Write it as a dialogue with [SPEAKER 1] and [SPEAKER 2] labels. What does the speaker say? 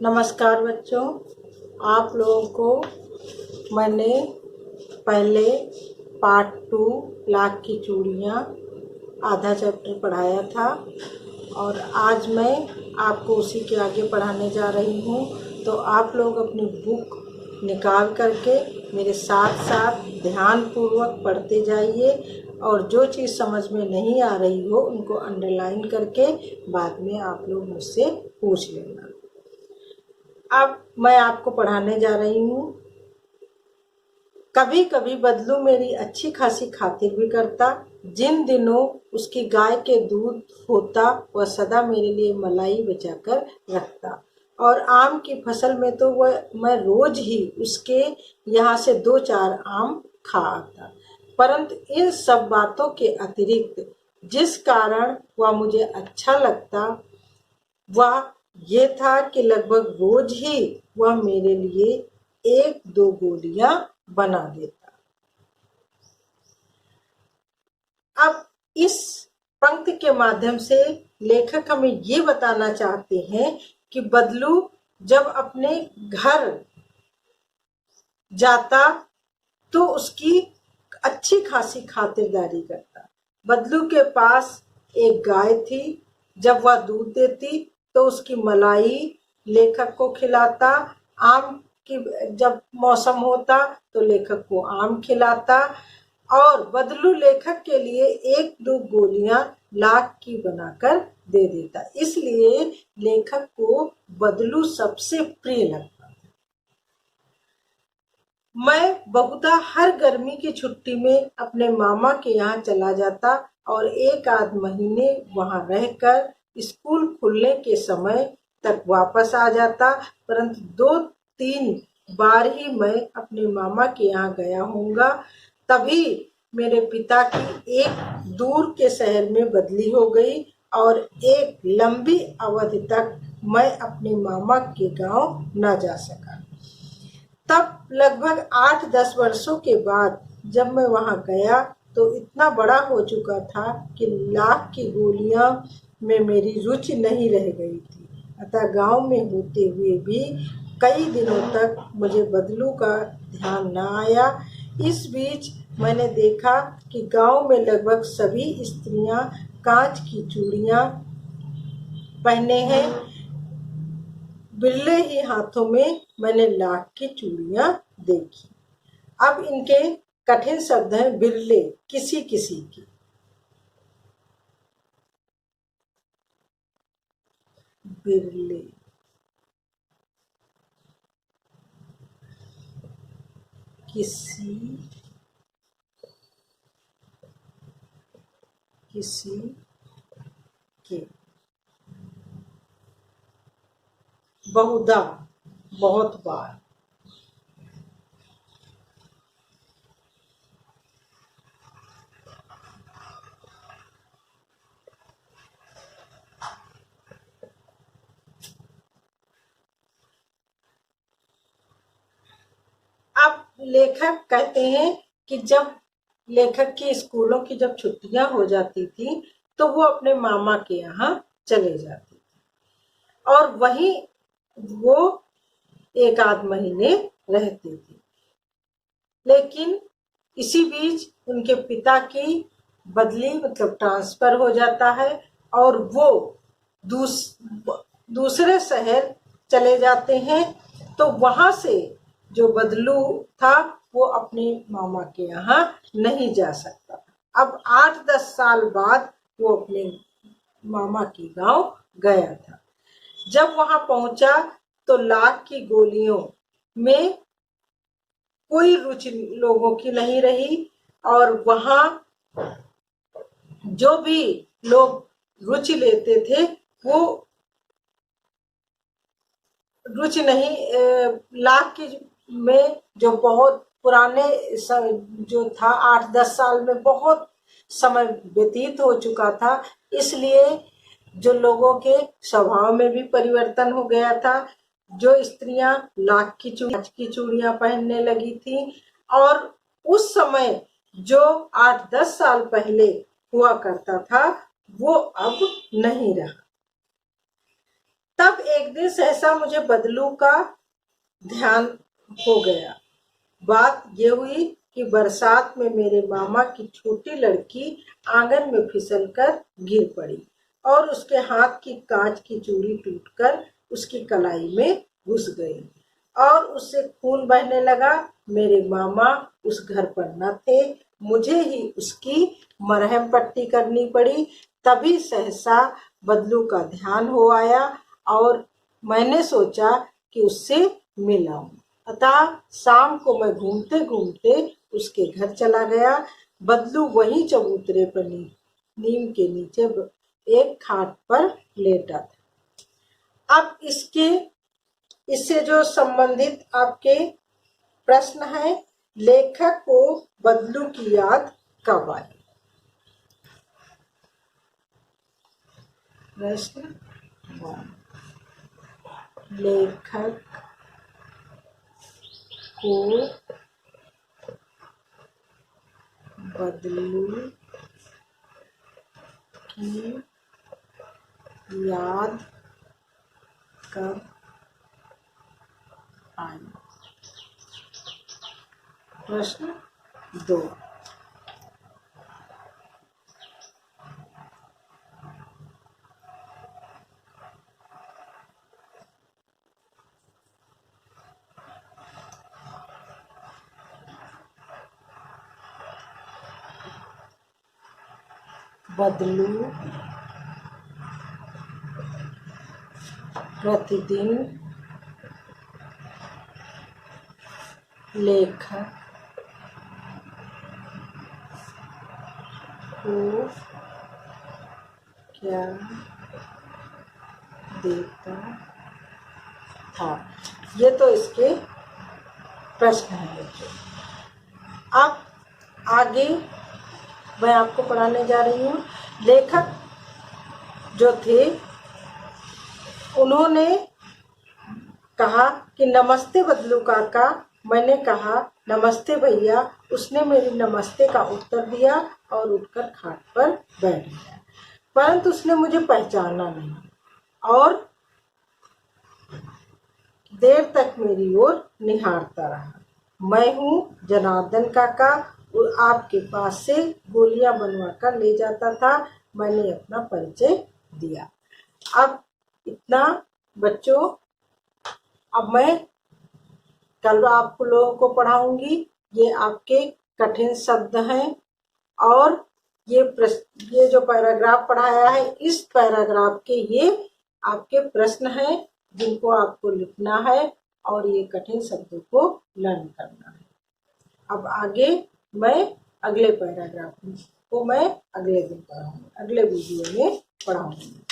[SPEAKER 1] नमस्कार बच्चों, आप लोगों को मैंने पहले पार्ट 2 लाख की चूड़ियाँ आधा चैप्टर पढ़ाया था और आज मैं आपको उसी के आगे पढ़ाने जा रही हूँ। तो आप लोग अपनी बुक निकाल करके मेरे साथ साथ ध्यानपूर्वक पढ़ते जाइए और जो चीज़ समझ में नहीं आ रही हो उनको अंडरलाइन करके बाद में आप लोग मुझसे पूछ लेना। अब मैं आपको पढ़ाने जा रही हूँ। कभी कभी बदलू मेरी अच्छी खासी खातिर भी करता। जिन दिनों उसकी गाय के दूध होता वह सदा मेरे लिए मलाई बचाकर रखता और आम की फसल में तो वह मैं रोज ही उसके यहाँ से 2-4 आम खा आता। परंतु इन सब बातों के अतिरिक्त जिस कारण वह मुझे अच्छा लगता वह ये था कि लगभग रोज ही वह मेरे लिए 1-2 गोलियां बना देता। अब इस पंक्ति के माध्यम से लेखक हमें ये बताना चाहते हैं कि बदलू जब अपने घर जाता तो उसकी अच्छी खासी खातिरदारी करता। बदलू के पास एक गाय थी। जब वह दूध देती तो उसकी मलाई लेखक को खिलाता। आम की जब मौसम होता तो लेखक को आम खिलाता और बदलू लेखक के लिए 1-2 गोलियां लाख की बनाकर दे देता। इसलिए लेखक को बदलू सबसे प्रिय लगता। मैं बहुधा हर गर्मी की छुट्टी में अपने मामा के यहाँ चला जाता और 1-आध महीने वहां रहकर स्कूल खुलने के समय तक वापस आ जाता। परंतु 2-3 बार ही मैं अपने मामा के यहाँ गया होऊंगा। तभी मेरे पिता की एक दूर के शहर में बदली हो गई और एक लंबी अवधि तक मैं अपने मामा के गांव न जा सका। तब लगभग 8-10 वर्षों के बाद जब मैं वहां गया तो इतना बड़ा हो चुका था कि लाख की गोलियां में मेरी रुचि नहीं रह गई थी। अतः गांव में होते हुए भी कई दिनों तक मुझे बदलू का ध्यान न आया। इस बीच मैंने देखा कि गांव में लगभग सभी स्त्रियां कांच की चूड़ियां पहने हैं। बिरले ही हाथों में मैंने लाख की चूड़ियां देखी। अब इनके कठिन शब्द हैं। बिरले किसी किसी की, बिरले किसी किसी के, बहुधा बहुत बार, अब लेखक कहते हैं कि जब लेखक की स्कूलों की जब छुट्टियां हो जाती थी तो वो अपने मामा के यहाँ चले जाते थे और वहीं वो 1-आध महीने रहती थी। लेकिन इसी बीच उनके पिता की बदली मतलब ट्रांसफर हो जाता है और वो दूसरे शहर चले जाते हैं। तो वहां से जो बदलू था वो अपने मामा के यहाँ नहीं जा सकता। अब 8-10 साल बाद वो अपने मामा के गांव गया था। जब वहां पहुंचा तो लाख की गोलियों में कोई रुचि लोगों की नहीं रही और वहां जो भी लोग रुचि लेते थे वो रुचि नहीं। लाख की में जो बहुत पुराने जो था 8-10 साल में बहुत समय व्यतीत हो चुका था, इसलिए जो लोगों के स्वभाव में भी परिवर्तन हो गया था। जो स्त्रियां लाख की चूड़ियां पहनने लगी थी और उस समय जो 8-10 साल पहले हुआ करता था वो अब नहीं रहा। तब एक दिन सहसा मुझे बदलू का ध्यान हो गया। बात ये हुई कि बरसात में मेरे मामा की छोटी लड़की आंगन में फिसलकर गिर पड़ी और उसके हाथ की कांच की चूड़ी टूटकर उसकी कलाई में घुस गई और उससे खून बहने लगा। मेरे मामा उस घर पर न थे, मुझे ही उसकी मरहम पट्टी करनी पड़ी। तभी सहसा बदलू का ध्यान हो आया और मैंने सोचा कि उससे मिल आऊं। अतः शाम को मैं घूमते घूमते उसके घर चला गया। बदलू वहीं चबूतरे पर नीम के नीचे एक खाट पर लेटा था। अब इससे जो संबंधित आपके प्रश्न है, लेखक को बदलू की याद कब आई? प्रश्न 1, लेखक को बदलू की याद कब आई? प्रश्न 2, बदलू प्रतिदिन लेखक को क्या देता था? ये तो इसके प्रश्न हैं बच्चों। अब आगे मैं आपको पढ़ाने जा रही हूँ। लेखक जो थे उन्होंने कहा कि नमस्ते बदलू काका। मैंने कहा नमस्ते भैया। उसने मेरी नमस्ते का उत्तर दिया और उठकर खाट पर बैठ गया, परंतु उसने मुझे पहचाना नहीं और देर तक मेरी ओर निहारता रहा। मैं हूँ जनार्दन काका, वो आपके पास से गोलियां बनवा कर ले जाता था। मैंने अपना परिचय दिया। अब इतना बच्चों, अब मैं कल आपको लोगों को पढ़ाऊंगी। ये आपके कठिन शब्द हैं और ये जो पैराग्राफ पढ़ाया है, इस पैराग्राफ के ये आपके प्रश्न हैं जिनको आपको लिखना है और ये कठिन शब्दों को लर्न करना है। अब आगे मैं अगले पैराग्राफ को मैं अगले दिन पढ़ाऊंगी, अगले वीडियो में पढ़ाऊंगी।